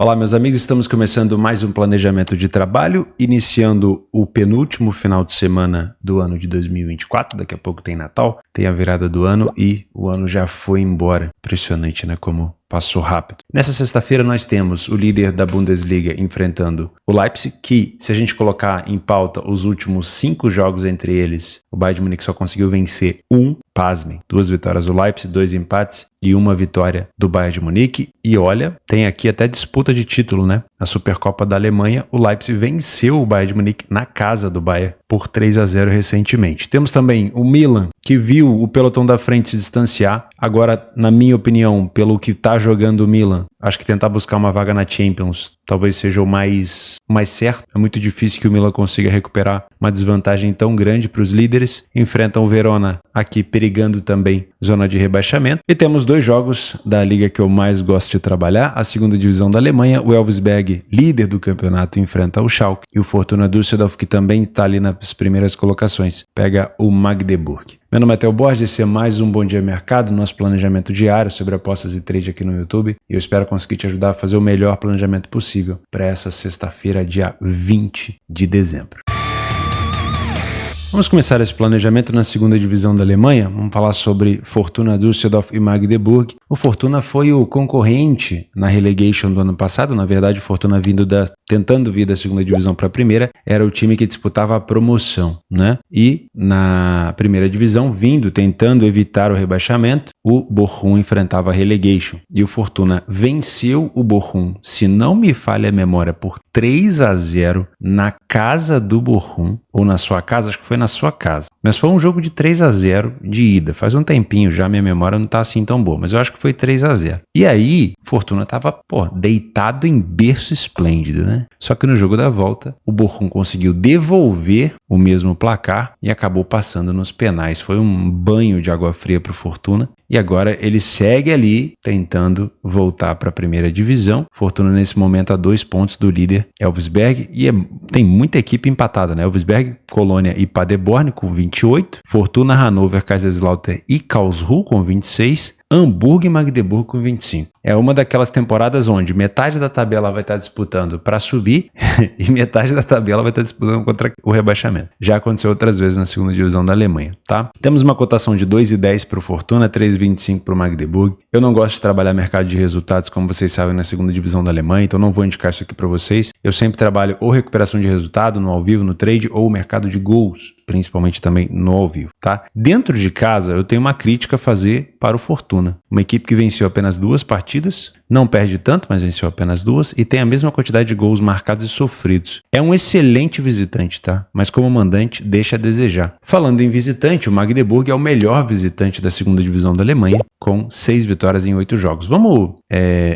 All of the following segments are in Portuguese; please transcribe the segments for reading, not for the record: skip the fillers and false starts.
Olá, meus amigos, estamos começando mais um planejamento de trabalho, iniciando o penúltimo final de semana do ano de 2024. Daqui a pouco tem Natal, tem a virada do ano e o ano já foi embora. Impressionante, né? Como passou rápido. Nessa sexta-feira nós temos o líder da Bundesliga enfrentando o Leipzig, que se a gente colocar em pauta os últimos 5 jogos entre eles, o Bayern de Munique só conseguiu vencer pasmem, 2 vitórias do Leipzig, 2 empates e 1 vitória do Bayern de Munique. E olha, tem aqui até disputa de título, né? Na Supercopa da Alemanha, o Leipzig venceu o Bayern de Munique na casa do Bayern por 3-0 recentemente. Temos também o Milan, que viu o pelotão da frente se distanciar. Agora, na minha opinião, pelo que está jogando o Milan, acho que tentar buscar uma vaga na Champions talvez seja o mais certo. É muito difícil que o Milan consiga recuperar uma desvantagem tão grande para os líderes. Enfrentam o Verona aqui perigando também zona de rebaixamento. E temos 2 jogos da liga que eu mais gosto de trabalhar. A segunda divisão da Alemanha, o Elversberg, líder do campeonato, enfrenta o Schalke. E o Fortuna Düsseldorf, que também está ali nas primeiras colocações, pega o Magdeburg. Meu nome é Theo Borges, esse é mais um Bom Dia Mercado, nosso planejamento diário sobre apostas e trade aqui no YouTube. E eu espero conseguir te ajudar a fazer o melhor planejamento possível para essa sexta-feira, dia 20 de dezembro. Vamos começar esse planejamento na segunda divisão da Alemanha. Vamos falar sobre Fortuna Düsseldorf e Magdeburg. O Fortuna foi o concorrente na relegation do ano passado. Na verdade, o Fortuna tentando vir da segunda divisão para a primeira, era o time que disputava a promoção, né? E na primeira divisão, tentando evitar o rebaixamento, o Bochum enfrentava a relegation. E o Fortuna venceu o Bochum, se não me falha a memória, por 3-0 na casa do Bochum, ou na sua casa, acho que foi na sua casa. Mas foi um jogo de 3-0 de ida. Faz um tempinho já, minha memória não tá assim tão boa, mas eu acho que foi 3-0. E aí, Fortuna tava, deitado em berço esplêndido, né? Só que no jogo da volta, o Bochum conseguiu devolver o mesmo placar e acabou passando nos penais. Foi um banho de água fria pro Fortuna. E agora ele segue ali tentando voltar para a primeira divisão. Fortuna nesse momento a 2 pontos do líder Elversberg. E tem muita equipe empatada, né? Elversberg, Colônia e Paderborn com 28. Fortuna, Hannover, Kaiserslautern e Karlsruhe com 26. Hamburgo e Magdeburg com 25. É uma daquelas temporadas onde metade da tabela vai estar disputando para subir e metade da tabela vai estar disputando contra o rebaixamento. Já aconteceu outras vezes na segunda divisão da Alemanha, tá? Temos uma cotação de 2,10 para o Fortuna, 3,25 para o Magdeburg. Eu não gosto de trabalhar mercado de resultados, como vocês sabem, na segunda divisão da Alemanha, então não vou indicar isso aqui para vocês. Eu sempre trabalho ou recuperação de resultado no ao vivo, no trade, ou mercado de gols, principalmente também no ao vivo, tá? Dentro de casa, eu tenho uma crítica a fazer para o Fortuna. Uma equipe que venceu apenas 2 partidas, não perde tanto, mas venceu apenas 2 e tem a mesma quantidade de gols marcados e sofridos. É um excelente visitante, tá? Mas como mandante, deixa a desejar. Falando em visitante, o Magdeburg é o melhor visitante da segunda divisão da Alemanha, com 6 vitórias em 8 jogos. Vamos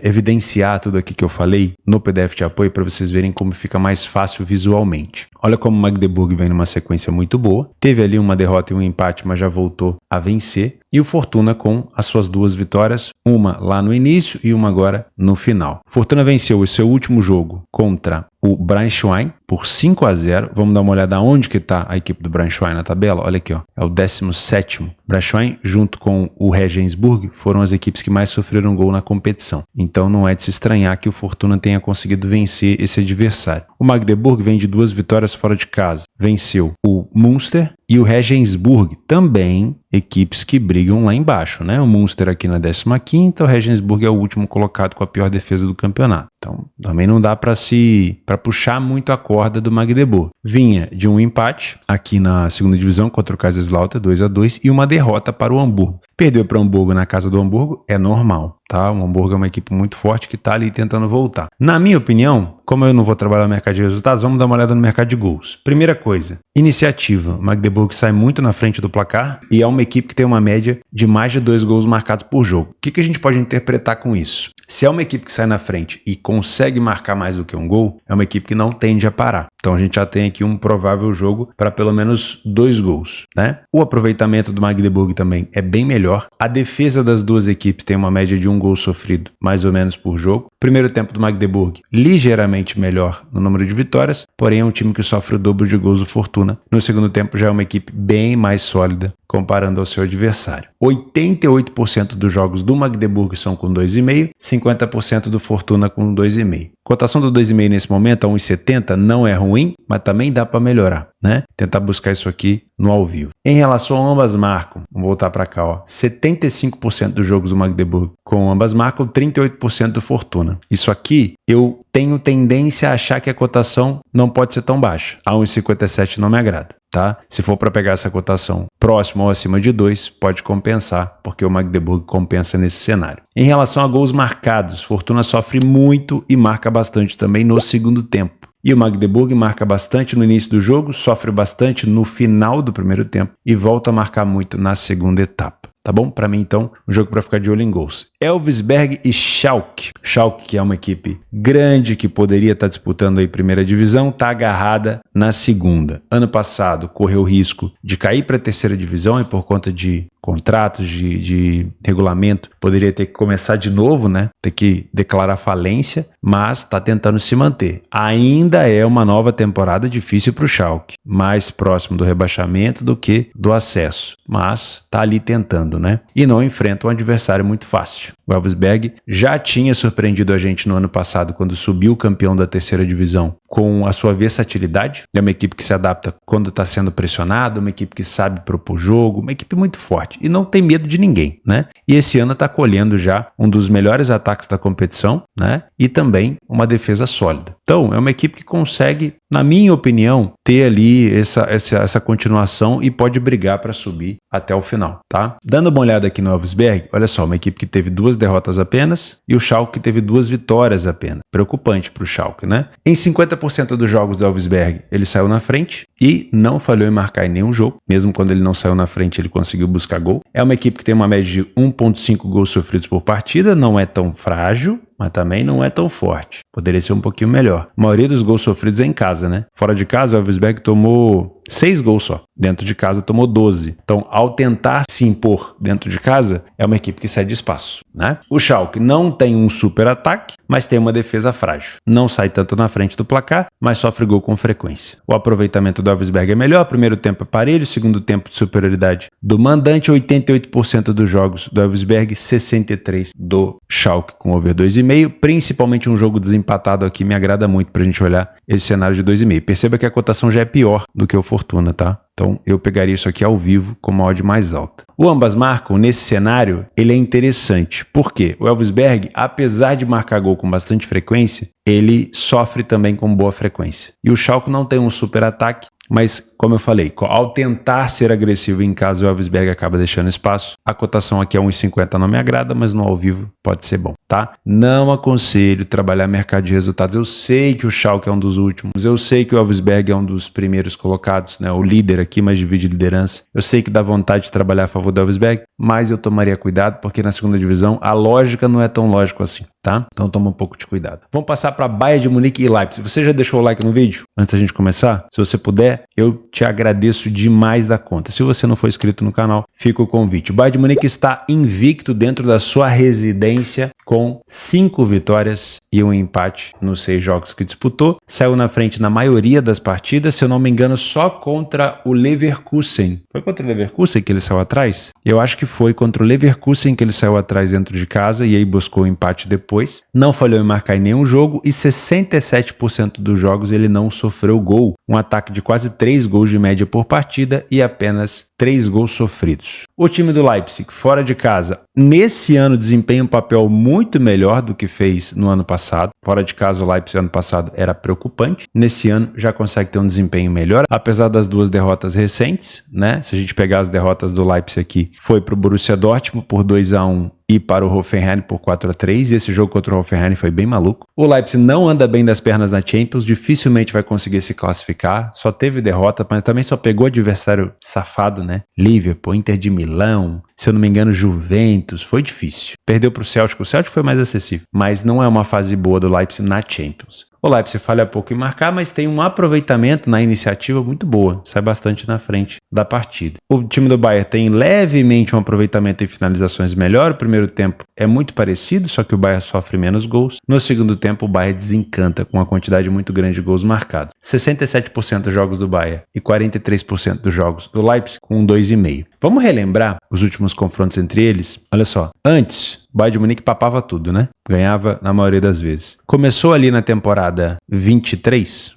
evidenciar tudo aqui que eu falei no PDF de apoio para vocês verem como fica mais fácil visualmente. Olha como o Magdeburg vem numa sequência muito boa. Teve ali uma derrota e um empate, mas já voltou a vencer. E o Fortuna com as suas 2 vitórias, uma lá no início e uma agora no final. Fortuna venceu o seu último jogo contra o Braunschweig por 5-0. Vamos dar uma olhada onde que está a equipe do Braunschweig na tabela. Olha aqui, ó, é o 17º. Braunschweig, junto com o Regensburg, foram as equipes que mais sofreram gol na competição. Então não é de se estranhar que o Fortuna tenha conseguido vencer esse adversário. O Magdeburg vem de 2 vitórias fora de casa. Venceu o Münster e o Regensburg, também equipes que brigam lá embaixo, né? O Münster aqui na 15ª, o Regensburg é o último colocado com a pior defesa do campeonato. Então, também não dá para puxar muito a corda do Magdeburg. Vinha de um empate aqui na segunda divisão contra o Kaiserslautern, 2-2, e uma derrota para o Hamburgo. Perdeu para o Hamburgo na casa do Hamburgo, é normal, tá? O Hamburgo é uma equipe muito forte que está ali tentando voltar. Na minha opinião, como eu não vou trabalhar no mercado de resultados, vamos dar uma olhada no mercado de gols. Primeira coisa, iniciativa. O Magdeburg sai muito na frente do placar e é uma equipe que tem uma média de mais de 2 gols marcados por jogo. O que a gente pode interpretar com isso? Se é uma equipe que sai na frente e consegue marcar mais do que um gol, é uma equipe que não tende a parar. Então a gente já tem aqui um provável jogo para pelo menos 2 gols, né? O aproveitamento do Magdeburg também é bem melhor. A defesa das duas equipes tem uma média de 1 gol sofrido, mais ou menos por jogo. Primeiro tempo do Magdeburg, ligeiramente melhor no número de vitórias, porém é um time que sofre o dobro de gols do Fortuna. No segundo tempo já é uma equipe bem mais sólida comparando ao seu adversário. 88% dos jogos do Magdeburg são com 2,5, 50% do Fortuna com 2,5. Cotação do 2,5 nesse momento a 1,70 não é ruim, mas também dá para melhorar, né? Tentar buscar isso aqui no ao vivo. Em relação a ambas marcam, vamos voltar para cá, ó. 75% dos jogos do Magdeburg com ambas marcam, 38% do Fortuna. Isso aqui eu tenho tendência a achar que a cotação não pode ser tão baixa. A 1,57 não me agrada, tá? Se for para pegar essa cotação próxima ou acima de 2, pode compensar, porque o Magdeburg compensa nesse cenário. Em relação a gols marcados, Fortuna sofre muito e marca bastante também no segundo tempo. E o Magdeburg marca bastante no início do jogo, sofre bastante no final do primeiro tempo e volta a marcar muito na segunda etapa. Tá bom? Para mim, então, um jogo para ficar de olho em gols. Elversberg e Schalke. Schalke, que é uma equipe grande, que poderia estar disputando aí primeira divisão, está agarrada na segunda. Ano passado, correu o risco de cair para a terceira divisão e por conta de contratos, de regulamento, poderia ter que começar de novo, né? Ter que declarar falência, mas está tentando se manter. Ainda é uma nova temporada difícil para o Schalke, mais próximo do rebaixamento do que do acesso, mas está ali tentando, né? E não enfrenta um adversário muito fácil. O Elversberg já tinha surpreendido a gente no ano passado quando subiu campeão da terceira divisão com a sua versatilidade. É uma equipe que se adapta quando está sendo pressionado, uma equipe que sabe propor jogo, uma equipe muito forte e não tem medo de ninguém, né? E esse ano está colhendo já um dos melhores ataques da competição, né? E também uma defesa sólida. Então, é uma equipe que consegue, na minha opinião, ter ali essa continuação e pode brigar para subir até o final, tá? Dando uma olhada aqui no Elversberg, olha só, uma equipe que teve 2 derrotas apenas e o Schalke teve 2 vitórias apenas. Preocupante para o Schalke, né? Em 50% dos jogos do Elversberg, ele saiu na frente e não falhou em marcar em nenhum jogo. Mesmo quando ele não saiu na frente, ele conseguiu buscar gol. É uma equipe que tem uma média de 1,5 gols sofridos por partida, não é tão frágil, mas também não é tão forte. Poderia ser um pouquinho melhor. A maioria dos gols sofridos é em casa, né? Fora de casa, o Elversberg tomou 6 gols só. Dentro de casa tomou 12. Então, ao tentar se impor dentro de casa, é uma equipe que cede espaço, né? O Schalke não tem um super ataque, mas tem uma defesa frágil. Não sai tanto na frente do placar, mas sofre gol com frequência. O aproveitamento do Elversberg é melhor. Primeiro tempo é parelho, segundo tempo de superioridade do mandante, 88% dos jogos do Elversberg, 63% do Schalke com over 2,5. Principalmente um jogo desempatado aqui me agrada muito pra gente olhar esse cenário de 2,5. Perceba que a cotação já é pior do que o Fortuna, tá? Então eu pegaria isso aqui ao vivo com uma odd mais alta. O ambas marcam, nesse cenário, ele é interessante. Por quê? O Elversberg, apesar de marcar gol com bastante frequência, ele sofre também com boa frequência. E o Schalke não tem um super ataque, mas, como eu falei, ao tentar ser agressivo em casa, o Elversberg acaba deixando espaço. A cotação aqui é 1,50, não me agrada, mas no ao vivo pode ser bom, tá? Não aconselho trabalhar mercado de resultados. Eu sei que o Schalke é um dos últimos, eu sei que o Elversberg é um dos primeiros colocados, né? O líder aqui, mas divide liderança. Eu sei que dá vontade de trabalhar a favor do Elversberg, mas eu tomaria cuidado, porque na segunda divisão a lógica não é tão lógica assim, tá? Então toma um pouco de cuidado. Vamos passar para Bayern de Munique e Leipzig. Você já deixou o like no vídeo? Antes da gente começar? Se você puder, eu te agradeço demais da conta. Se você não for inscrito no canal, fica o convite. O Bayern de Munique está invicto dentro da sua residência com 5 vitórias e um empate nos 6 jogos que disputou. Saiu na frente na maioria das partidas, se eu não me engano, só contra o Leverkusen. Foi contra o Leverkusen que ele saiu atrás? Eu acho que foi contra o Leverkusen que ele saiu atrás dentro de casa e aí buscou o empate depois. Não falhou em marcar em nenhum jogo e 67% dos jogos ele não sofreu gol. Um ataque de quase 3 gols de média por partida e apenas 3 gols sofridos. O time do Leipzig, fora de casa, nesse ano desempenha um papel muito melhor do que fez no ano passado. Fora de casa, o Leipzig ano passado era preocupante. Nesse ano já consegue ter um desempenho melhor, apesar das 2 derrotas recentes, né? Se a gente pegar as derrotas do Leipzig aqui, foi para o Borussia Dortmund por 2-1 e para o Hoffenheim por 4-3, e esse jogo contra o Hoffenheim foi bem maluco. O Leipzig não anda bem das pernas na Champions, dificilmente vai conseguir se classificar, só teve derrota, mas também só pegou adversário safado, né? Liverpool, Inter de Milão, se eu não me engano, Juventus, foi difícil. Perdeu para o Celtic foi mais acessível, mas não é uma fase boa do Leipzig na Champions. O Leipzig falha pouco em marcar, mas tem um aproveitamento na iniciativa muito boa, sai bastante na frente da partida. O time do Bayern tem levemente um aproveitamento em finalizações melhor, o primeiro tempo é muito parecido, só que o Bayern sofre menos gols. No segundo tempo, o Bayern desencanta com uma quantidade muito grande de gols marcados. 67% dos jogos do Bayern e 43% dos jogos do Leipzig com 2,5. Vamos relembrar os últimos confrontos entre eles? Olha só, antes o Bayern de Munique papava tudo, né? Ganhava na maioria das vezes. Começou ali na temporada 23,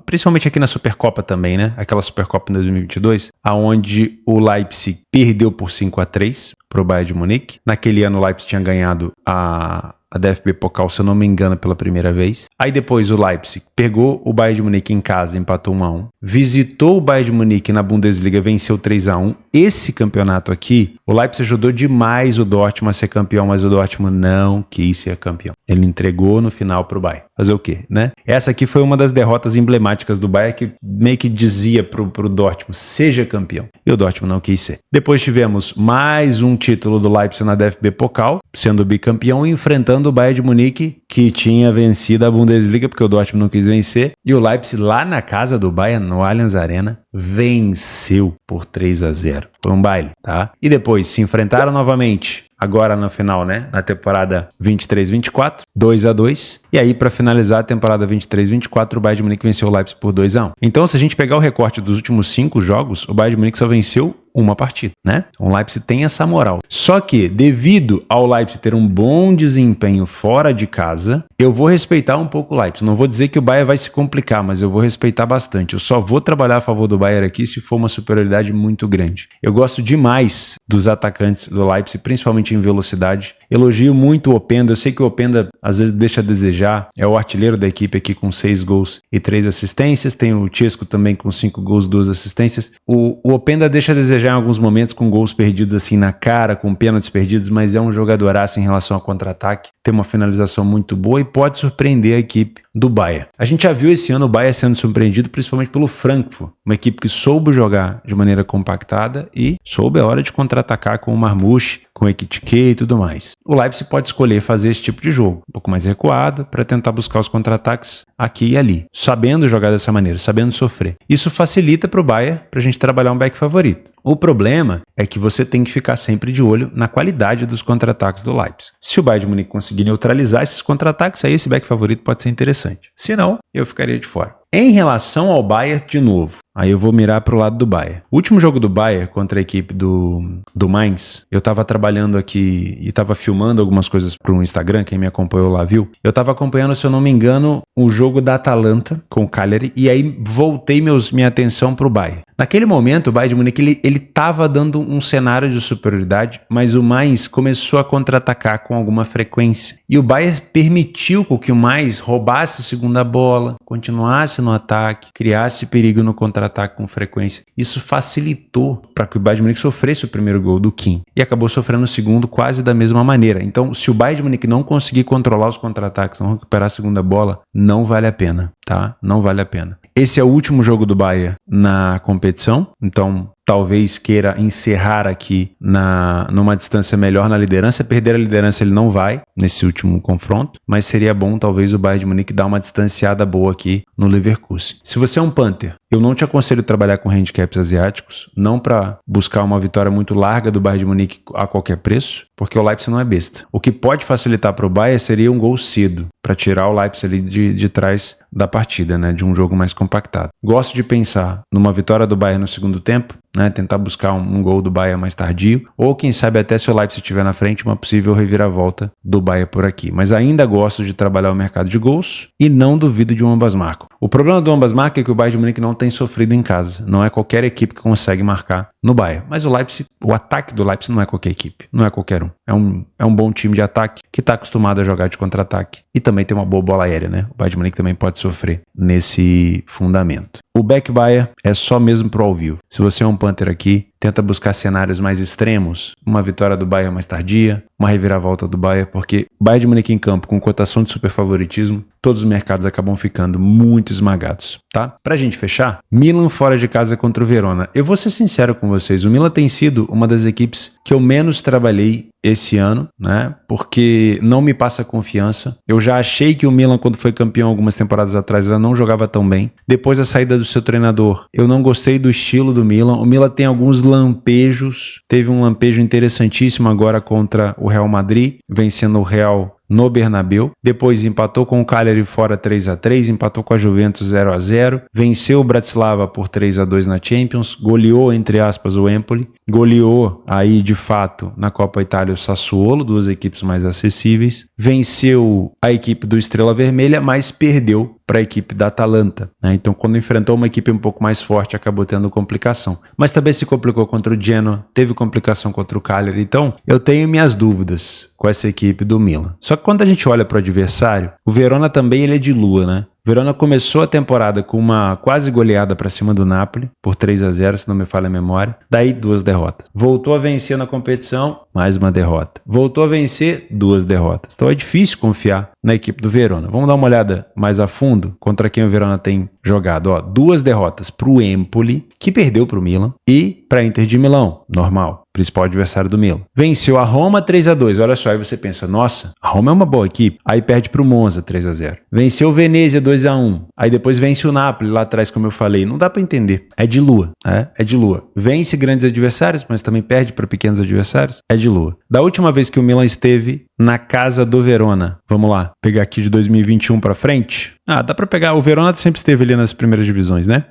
principalmente aqui na Supercopa também, né? Aquela Supercopa em 2022, aonde o Leipzig perdeu por 5-3 para o Bayern de Munique. Naquele ano o Leipzig tinha ganhado a DFB Pokal, se eu não me engano, pela primeira vez. Aí depois o Leipzig pegou o Bayern de Munique em casa, empatou 1-1. Visitou o Bayern de Munique na Bundesliga, venceu 3-1. Esse campeonato aqui, o Leipzig ajudou demais o Dortmund a ser campeão, mas o Dortmund não quis ser campeão. Ele entregou no final pro Bayern. Fazer o quê, né? Essa aqui foi uma das derrotas emblemáticas do Bayern que meio que dizia pro Dortmund, seja campeão. E o Dortmund não quis ser. Depois tivemos mais um título do Leipzig na DFB Pokal, sendo bicampeão e enfrentando o Bayern de Munique, que tinha vencido a Bundesliga, porque o Dortmund não quis vencer. E o Leipzig, lá na casa do Bayern, no Allianz Arena, venceu por 3-0. Foi um baile, tá? E depois se enfrentaram novamente, agora no final, né? Na temporada 23-24, 2-2. E aí, para finalizar a temporada 23-24, o Bayern de Munique venceu o Leipzig por 2-1. Então, se a gente pegar o recorte dos últimos 5 jogos, o Bayern de Munique só venceu uma partida, né? O Leipzig tem essa moral. Só que, devido ao Leipzig ter um bom desempenho fora de casa, eu vou respeitar um pouco o Leipzig. Não vou dizer que o Bayern vai se complicar, mas eu vou respeitar bastante. Eu só vou trabalhar a favor do Bayern aqui se for uma superioridade muito grande. Eu gosto demais dos atacantes do Leipzig, principalmente em velocidade. Elogio muito o Openda. Eu sei que o Openda às vezes deixa a desejar. É o artilheiro da equipe aqui com 6 gols e 3 assistências. Tem o Chesco também com 5 gols e 2 assistências. O Openda deixa a desejar em alguns momentos com gols perdidos assim na cara, com pênaltis perdidos, mas é um jogadoraço em relação ao contra-ataque. Tem uma finalização muito boa e pode surpreender a equipe do Bayern. A gente já viu esse ano o Bayern sendo surpreendido principalmente pelo Frankfurt, uma equipe que soube jogar de maneira compactada e soube a hora de contra-atacar com o Marmouche, com o Ekitike e tudo mais. O Leipzig pode escolher fazer esse tipo de jogo, um pouco mais recuado, para tentar buscar os contra-ataques aqui e ali, sabendo jogar dessa maneira, sabendo sofrer. Isso facilita para o Bayern, para a gente trabalhar um back favorito. O problema é que você tem que ficar sempre de olho na qualidade dos contra-ataques do Leipzig. Se o Bayern de Munique conseguir neutralizar esses contra-ataques, aí esse back favorito pode ser interessante. Se não, eu ficaria de fora. Em relação ao Bayern, de novo, aí eu vou mirar para o lado do Bayern. O último jogo do Bayern contra a equipe do Mainz, eu estava trabalhando aqui e estava filmando algumas coisas para o Instagram, quem me acompanhou lá viu. Eu estava acompanhando, se eu não me engano, o jogo da Atalanta com o Cagliari e aí voltei minha atenção para o Bayern. Naquele momento, o Bayern de Munique ele estava dando um cenário de superioridade, mas o Mainz começou a contra-atacar com alguma frequência. E o Bayern permitiu que o Mainz roubasse a segunda bola, continuasse no ataque, criasse perigo no contra-ataque com frequência. Isso facilitou para que o Bayern de Munique sofresse o primeiro gol do Kim. E acabou sofrendo o segundo quase da mesma maneira. Então, se o Bayern de Munique não conseguir controlar os contra-ataques, não recuperar a segunda bola, não vale a pena, tá? Não vale a pena. Esse é o último jogo do Bayern na competição, então talvez queira encerrar aqui numa distância melhor na liderança. Perder a liderança ele não vai nesse último confronto, mas seria bom talvez o Bayern de Munique dar uma distanciada boa aqui no Leverkusen. Se você é um Panther, eu não te aconselho trabalhar com handicaps asiáticos, não para buscar uma vitória muito larga do Bayern de Munique a qualquer preço, porque o Leipzig não é besta. O que pode facilitar para o Bayern seria um gol cedo, para tirar o Leipzig ali de trás da partida, né, de um jogo mais compactado. Gosto de pensar numa vitória do Bayern no segundo tempo, né, tentar buscar um gol do Bayern mais tardio, ou quem sabe até se o Leipzig estiver na frente, uma possível reviravolta do Bayern por aqui. Mas ainda gosto de trabalhar o mercado de gols e não duvido de um ambas marcam. O problema do ambas marcam é que o Bayern de Munique não tem sofrido em casa. Não é qualquer equipe que consegue marcar no Bayern. Mas o ataque do Leipzig não é qualquer equipe, não é qualquer um. É um bom time de ataque que está acostumado a jogar de contra-ataque e também tem uma boa bola aérea, né? O Bayern de Munique também pode sofrer nesse fundamento. O back Bayern é só mesmo pro ao vivo. Se você é um Panther aqui, tenta buscar cenários mais extremos, uma vitória do Bayern mais tardia, uma reviravolta do Bayern, porque Bayern de Munique em campo com cotação de superfavoritismo, todos os mercados acabam ficando muito esmagados, tá? Pra gente fechar, Milan fora de casa contra o Verona. Eu vou ser sincero com vocês, o Milan tem sido uma das equipes que eu menos trabalhei esse ano, né? Porque não me passa confiança. Eu já achei que o Milan, quando foi campeão algumas temporadas atrás, já não jogava tão bem. Depois da saída do seu treinador, eu não gostei do estilo do Milan. O Milan tem alguns lampejos. Teve um lampejo interessantíssimo agora contra o Real Madrid, vencendo o Real no Bernabéu, depois empatou com o Cagliari fora 3-3, empatou com a Juventus 0-0, venceu o Bratislava por 3-2 na Champions, goleou, entre aspas, o Empoli, goleou aí de fato na Copa Itália o Sassuolo, duas equipes mais acessíveis, venceu a equipe do Estrela Vermelha, mas perdeu para a equipe da Atalanta, né? Então quando enfrentou uma equipe um pouco mais forte acabou tendo complicação, mas também se complicou contra o Genoa, teve complicação contra o Cagliari, então eu tenho minhas dúvidas com essa equipe do Milan. Só que quando a gente olha para o adversário, o Verona também ele é de lua, né? O Verona começou a temporada com uma quase goleada para cima do Napoli, por 3-0, se não me falha a memória. Daí 2 derrotas. Voltou a vencer na competição, mais uma derrota. Voltou a vencer, 2 derrotas. Então é difícil confiar na equipe do Verona. Vamos dar uma olhada mais a fundo contra quem o Verona tem jogado. 2 derrotas para o Empoli, que perdeu para o Milan, e para a Inter de Milão, normal. Principal adversário do Milan. Venceu a Roma 3-2. Olha só, aí você pensa, nossa, a Roma é uma boa equipe. Aí perde para o Monza 3-0. Venceu o Venezia 2-1. Aí depois vence o Napoli lá atrás, como eu falei. Não dá para entender. É de lua, né? É de lua. Vence grandes adversários, mas também perde para pequenos adversários. É de lua. Da última vez que o Milan esteve na casa do Verona, vamos lá, pegar aqui de 2021 para frente. Dá pra pegar, o Verona sempre esteve ali nas primeiras divisões, né?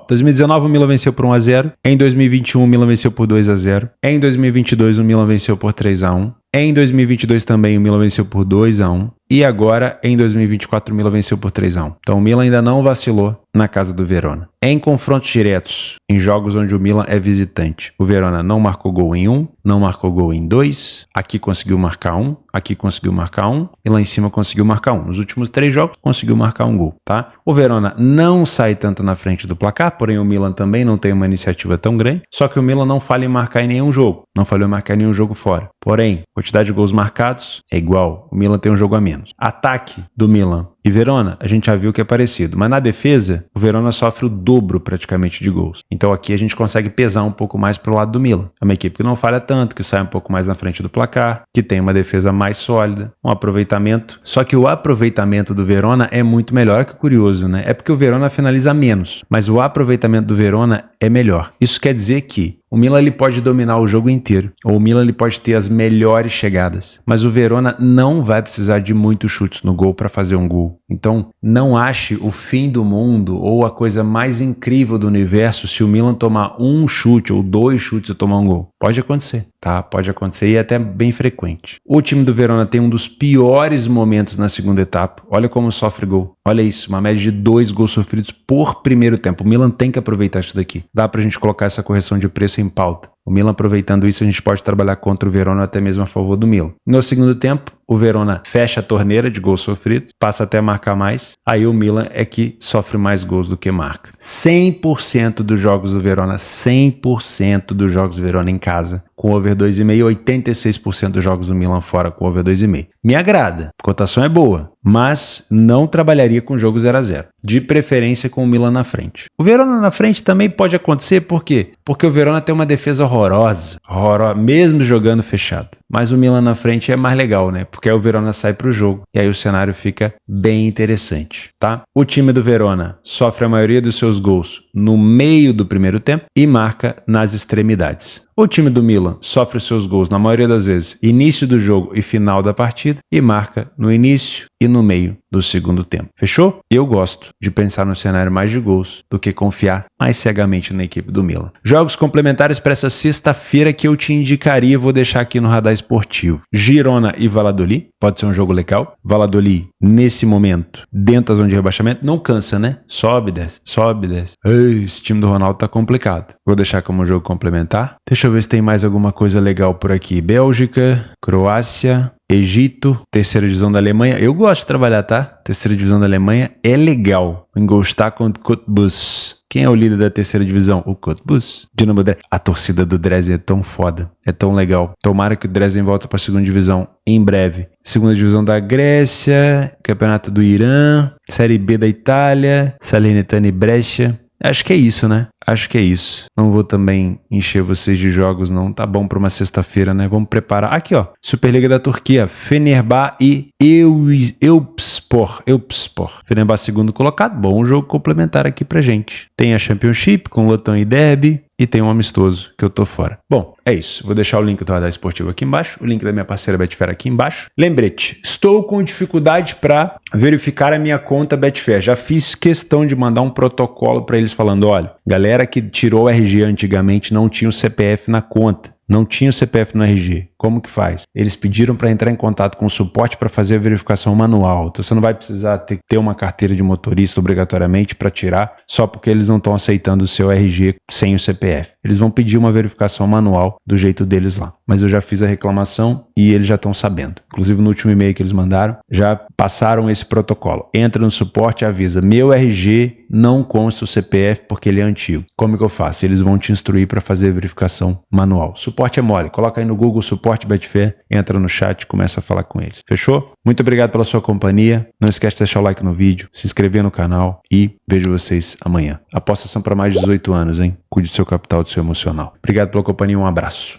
2019 o Milan venceu por 1-0, em 2021 o Milan venceu por 2-0, em 2022 o Milan venceu por 3-1, em 2022 também o Milan venceu por 2-1, e agora em 2024 o Milan venceu por 3-1. Então o Milan ainda não vacilou na casa do Verona. Em confrontos diretos, em jogos onde o Milan é visitante, o Verona não marcou gol em 1, não marcou gol em 2, aqui conseguiu marcar 1, aqui conseguiu marcar 1 e lá em cima conseguiu marcar 1. Nos últimos 3 jogos conseguiu marcar 1 gol, tá? O Verona não sai tanto na frente do placar, porém o Milan também não tem uma iniciativa tão grande, só que o Milan não falha em marcar em nenhum jogo, não falhou em marcar em nenhum jogo fora. Porém, quantidade de gols marcados é igual, o Milan tem um jogo a menos. Ataque do Milan e Verona, a gente já viu que é parecido, mas na defesa, o Verona sofre o dobro praticamente de gols. Então aqui a gente consegue pesar um pouco mais pro lado do Milan. É uma equipe que não falha tanto, que sai um pouco mais na frente do placar, que tem uma defesa mais sólida, um aproveitamento. Só que o aproveitamento do Verona é muito melhor, que curioso, né? É porque o Verona finaliza menos, mas o aproveitamento do Verona é melhor. Isso quer dizer que o Milan ele pode dominar o jogo inteiro, ou o Milan ele pode ter as melhores chegadas, mas o Verona não vai precisar de muitos chutes no gol para fazer um gol. Então, não ache o fim do mundo ou a coisa mais incrível do universo se o Milan tomar um chute ou 2 chutes e tomar um gol. Pode acontecer, tá? Pode acontecer e é até bem frequente. O time do Verona tem um dos piores momentos na segunda etapa. Olha como sofre gol. Olha isso, uma média de 2 gols sofridos por primeiro tempo. O Milan tem que aproveitar isso daqui. Dá pra gente colocar essa correção de preço em pauta. O Milan aproveitando isso, a gente pode trabalhar contra o Verona ou até mesmo a favor do Milan. No segundo tempo, o Verona fecha a torneira de gols sofridos, passa até a marcar mais. Aí o Milan é que sofre mais gols do que marca. 100% dos jogos do Verona, 100% dos jogos do Verona em casa, com over 2,5, 86% dos jogos do Milan fora com over 2,5. Me agrada, a cotação é boa, mas não trabalharia com jogo 0-0, de preferência com o Milan na frente. O Verona na frente também pode acontecer, por quê? Porque o Verona tem uma defesa horrorosa, mesmo jogando fechado. Mas o Milan na frente é mais legal, né? Porque aí o Verona sai para o jogo e aí o cenário fica bem interessante, tá? O time do Verona sofre a maioria dos seus gols no meio do primeiro tempo e marca nas extremidades. O time do Milan sofre os seus gols, na maioria das vezes, início do jogo e final da partida, e marca no início e no meio do segundo tempo. Fechou? Eu gosto de pensar no cenário mais de gols do que confiar mais cegamente na equipe do Milan. Jogos complementares para essa sexta-feira que eu te indicaria, vou deixar aqui no radar esportivo. Girona e Valladolid, pode ser um jogo legal. Valladolid, nesse momento, dentro da zona de rebaixamento, não cansa, né? Sobe, desce, sobe, desce. Ei, esse time do Ronaldo tá complicado. Vou deixar como jogo complementar. Deixa eu ver se tem mais alguma coisa legal por aqui. Bélgica, Croácia, Egito, terceira divisão da Alemanha. Eu gosto de trabalhar, tá? Terceira divisão da Alemanha é legal. Ingolstadt contra Cottbus. Quem é o líder da terceira divisão? O Cottbus. Dinamo Dresden. A torcida do Dresden é tão foda. É tão legal. Tomara que o Dresden volte para a segunda divisão em breve. Segunda divisão da Grécia. Campeonato do Irã. Série B da Itália. Salernitana e Brescia. Acho que é isso, né? Acho que é isso. Não vou também encher vocês de jogos, não. Tá bom pra uma sexta-feira, né? Vamos preparar. Aqui, ó. Superliga da Turquia. Fenerbahçe e Eyüpspor. Fenerbahçe segundo colocado. Bom jogo complementar aqui pra gente. Tem a Championship com Luton e Derby. E tem um amistoso que eu tô fora. Bom, é isso. Vou deixar o link do Radar Esportivo aqui embaixo. O link da minha parceira Betfair aqui embaixo. Lembrete, estou com dificuldade para verificar a minha conta Betfair. Já fiz questão de mandar um protocolo para eles falando, olha, galera que tirou o RG antigamente não tinha o CPF na conta. Não tinha o CPF no RG. Como que faz? Eles pediram para entrar em contato com o suporte para fazer a verificação manual. Então você não vai precisar ter uma carteira de motorista obrigatoriamente para tirar, só porque eles não estão aceitando o seu RG sem o CPF. Eles vão pedir uma verificação manual do jeito deles lá. Mas eu já fiz a reclamação e eles já estão sabendo. Inclusive no último e-mail que eles mandaram, já passaram esse protocolo. Entra no suporte e avisa, meu RG não consta o CPF porque ele é antigo. Como que eu faço? Eles vão te instruir para fazer a verificação manual. Suporte é mole. Coloca aí no Google Suporte Betfair, entra no chat e começa a falar com eles. Fechou? Muito obrigado pela sua companhia. Não esquece de deixar o like no vídeo, se inscrever no canal e vejo vocês amanhã. Apostas são para mais de 18 anos, hein? Cuide do seu capital e do seu emocional. Obrigado pela companhia, um abraço.